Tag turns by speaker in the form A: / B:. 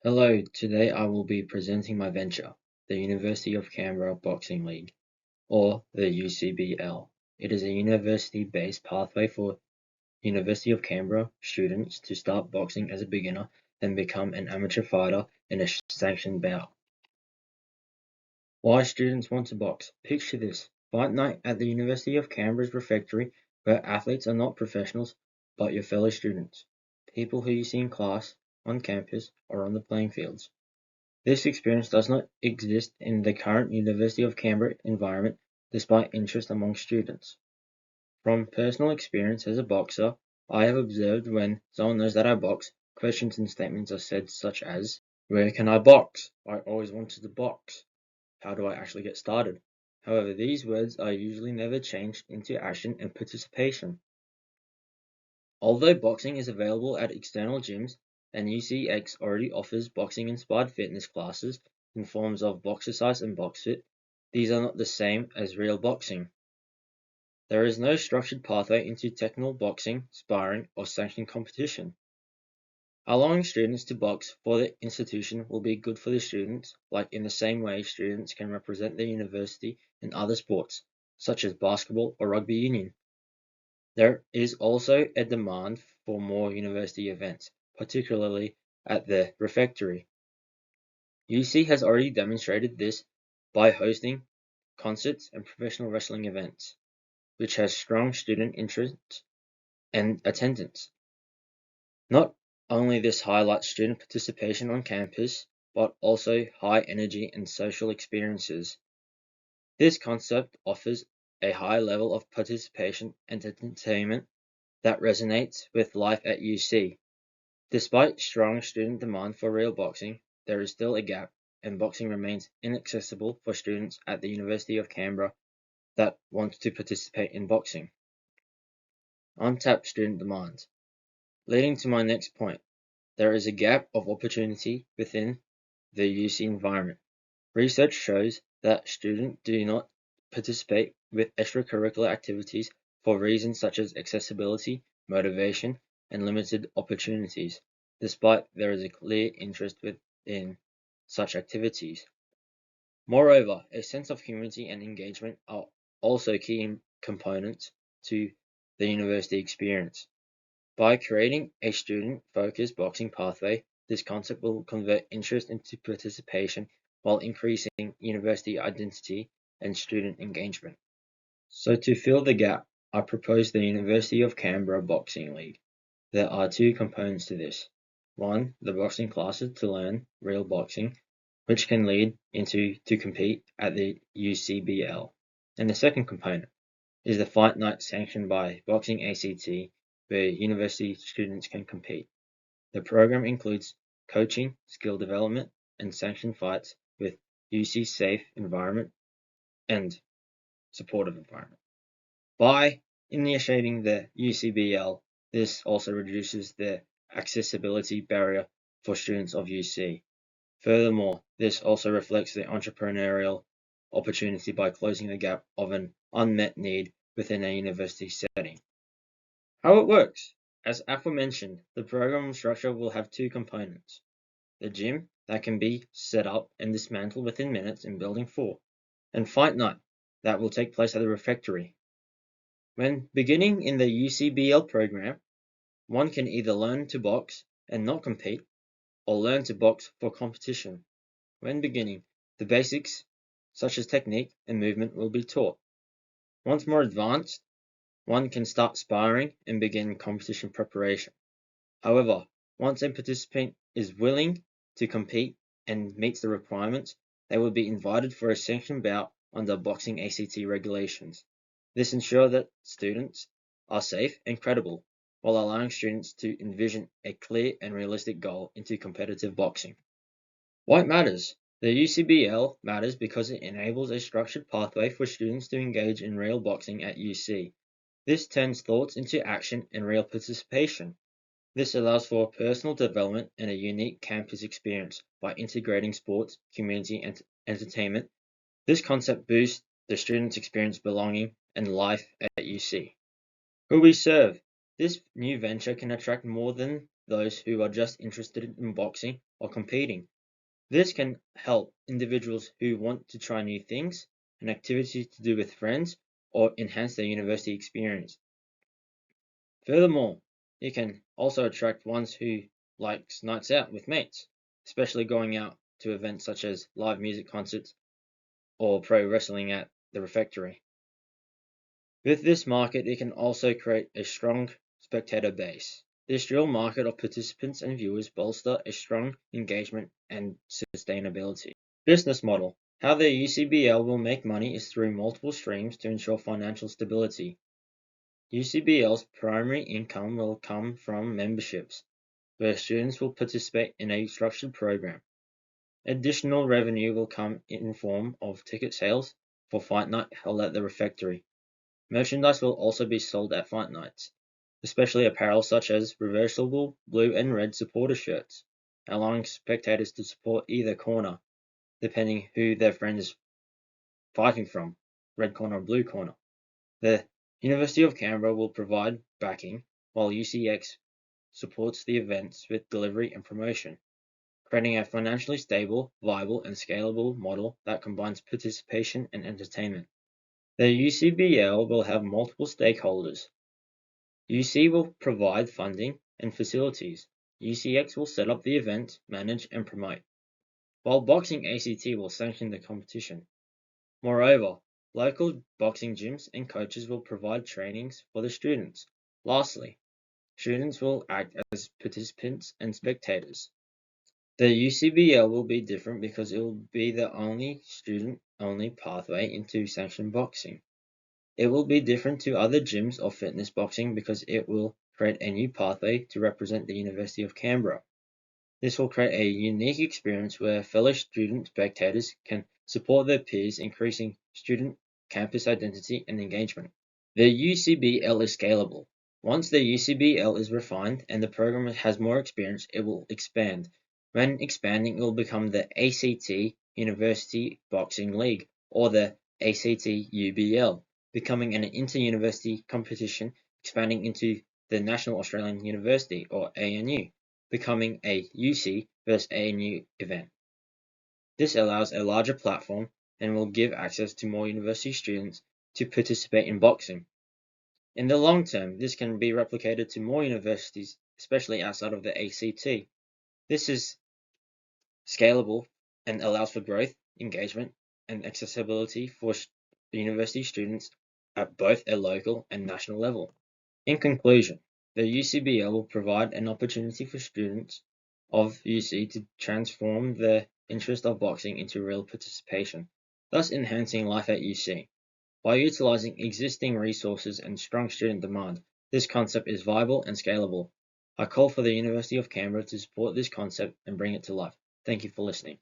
A: Hello, today I will be presenting my venture, the University of Canberra Boxing League, or the UCBL. It is a university-based pathway for University of Canberra students to start boxing as a beginner, then become an amateur fighter in a sanctioned bout. Why students want to box? Picture this: fight night at the University of Canberra's refectory, where athletes are not professionals, but your fellow students, people who you see in class, on campus, or on the playing fields. This experience does not exist in the current University of Canberra environment, despite interest among students. From personal experience as a boxer, I have observed when someone knows that I box, questions and statements are said such as, "Where can I box? I always wanted to box. How do I actually get started?" However, these words are usually never changed into action and participation. Although boxing is available at external gyms, and UCX already offers boxing-inspired fitness classes in forms of Boxercise and BoxFit, these are not the same as real boxing. There is no structured pathway into technical boxing, sparring, or sanctioned competition. Allowing students to box for the institution will be good for the students, like in the same way students can represent their university in other sports, such as basketball or rugby union. There is also a demand for more university events, particularly at the refectory. UC has already demonstrated this by hosting concerts and professional wrestling events, which has strong student interest and attendance. Not only this highlights student participation on campus, but also high energy and social experiences. This concept offers a high level of participation and entertainment that resonates with life at UC. Despite strong student demand for real boxing, there is still a gap, and boxing remains inaccessible for students at the University of Canberra that want to participate in boxing. Untapped student demand. Leading to my next point, there is a gap of opportunity within the UC environment. Research shows that students do not participate with extracurricular activities for reasons such as accessibility, motivation, and limited opportunities, despite there is a clear interest within such activities. Moreover, a sense of community and engagement are also key components to the university experience. By creating a student-focused boxing pathway, this concept will convert interest into participation while increasing university identity and student engagement. So to fill the gap, I propose the University of Canberra Boxing League. There are two components to this. One, the boxing classes to learn real boxing, which can lead into to compete at the UCBL. And the second component is the fight night sanctioned by Boxing ACT, where university students can compete. The program includes coaching, skill development, and sanctioned fights with UC safe environment and supportive environment. By initiating the UCBL, this also reduces the accessibility barrier for students of UC. Furthermore, this also reflects the entrepreneurial opportunity by closing the gap of an unmet need within a university setting. How it works. As aforementioned, the program structure will have two components. The gym that can be set up and dismantled within minutes in Building 4, and Fight Night that will take place at the refectory. When beginning in the UCBL program, one can either learn to box and not compete, or learn to box for competition. When beginning, the basics, such as technique and movement, will be taught. Once more advanced, one can start sparring and begin competition preparation. However, once a participant is willing to compete and meets the requirements, they will be invited for a sanctioned bout under Boxing ACT regulations. This ensures that students are safe and credible, while allowing students to envision a clear and realistic goal into competitive boxing. Why it matters? The UCBL matters because it enables a structured pathway for students to engage in real boxing at UC. This turns thoughts into action and real participation. This allows for personal development and a unique campus experience by integrating sports, community, and entertainment. This concept boosts the students' experience belonging and life at UC. Who we serve. This new venture can attract more than those who are just interested in boxing, or competing. This can help individuals who want to try new things and activities to do with friends or enhance their university experience. Furthermore, it can also attract ones who likes nights out with mates, especially going out to events such as live music concerts or pro wrestling at the refectory. With this market, it can also create a strong spectator base. This dual market of participants and viewers bolster a strong engagement and sustainability. Business model. How the UCBL will make money is through multiple streams to ensure financial stability. UCBL's primary income will come from memberships, where students will participate in a structured program. Additional revenue will come in form of ticket sales for fight night held at the refectory. Merchandise will also be sold at fight nights, especially apparel such as reversible blue and red supporter shirts, allowing spectators to support either corner, depending who their friend is fighting from, red corner or blue corner. The University of Canberra will provide backing, while UCX supports the events with delivery and promotion, creating a financially stable, viable, and scalable model that combines participation and entertainment. The UCBL will have multiple stakeholders. UC will provide funding and facilities. UCX will set up the event, manage, and promote, while Boxing ACT will sanction the competition. Moreover, local boxing gyms and coaches will provide trainings for the students. Lastly, students will act as participants and spectators. The UCBL will be different because it will be the only student-only pathway into sanctioned boxing. It will be different to other gyms of fitness boxing because it will create a new pathway to represent the University of Canberra. This will create a unique experience where fellow student spectators can support their peers, increasing student campus identity and engagement. The UCBL is scalable. Once the UCBL is refined and the program has more experience, it will expand. When expanding, it will become the ACT University Boxing League or the ACT UBL, becoming an inter-university competition, expanding into the National Australian University or ANU, becoming a UC versus ANU event. This allows a larger platform and will give access to more university students to participate in boxing. In the long term, this can be replicated to more universities, especially outside of the ACT. This is scalable and allows for growth, engagement, and accessibility for university students at both a local and national level. In conclusion, the UCBL will provide an opportunity for students of UC to transform their interest of boxing into real participation, thus enhancing life at UC. By utilizing existing resources and strong student demand, this concept is viable and scalable. I call for the University of Canberra to support this concept and bring it to life. Thank you for listening.